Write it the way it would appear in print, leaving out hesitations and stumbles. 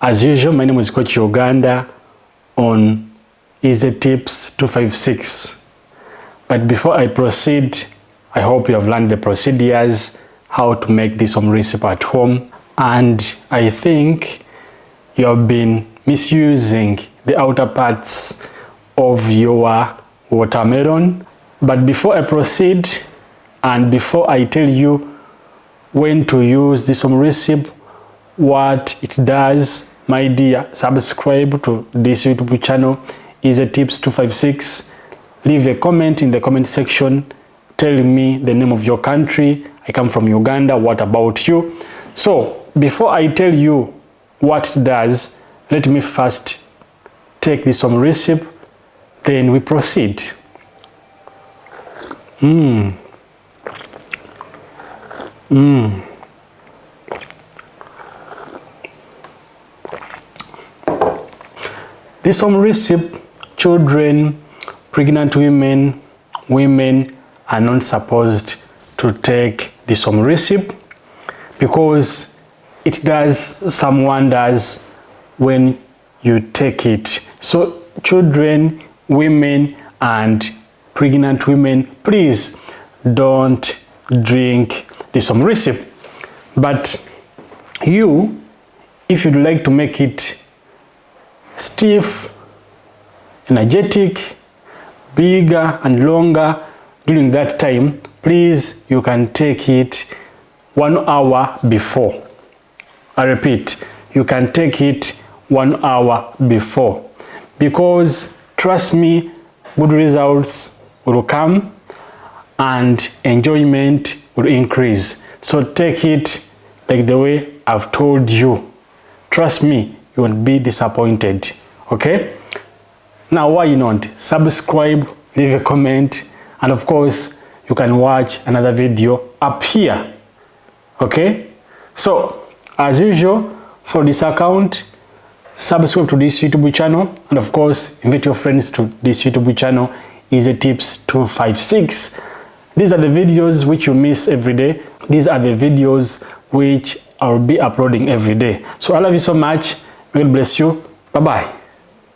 As usual, my name is Coach Uganda on Easy Tips 256. But before I proceed, I hope you have learned the procedures, how to make this home recipe at home. And I think you have been misusing the outer parts of your watermelon. But before I proceed, and before I tell you when to use this home recipe, what it does, my dear, subscribe to this YouTube channel, Easy Tips 256. Leave a comment in the comment section. Tell me the name of your country. I come from Uganda. What about you? So before I tell you what it does, let me first take this home recipe, then we proceed. This home recipe, children, pregnant women are not supposed to take this home recipe because it does some wonders when you take it. So children, women and pregnant women, please don't drink this home recipe. But you, if you'd like to make it stiff, energetic, bigger and longer during that time, please, you can take it 1 hour before. I repeat, you can take it 1 hour before, because trust me, good results will come and enjoyment will increase. So take it like the way I've told you. Trust me, you won't be disappointed. Okay? Now, why not? Subscribe, leave a comment, and of course, you can watch another video up here. Okay? So, as usual, for this account, subscribe to this YouTube channel, and of course, invite your friends to this YouTube channel, Easy Tips 256. These are the videos which you miss every day. These are the videos which I'll be uploading every day. So I love you so much. God bless you. Bye-bye.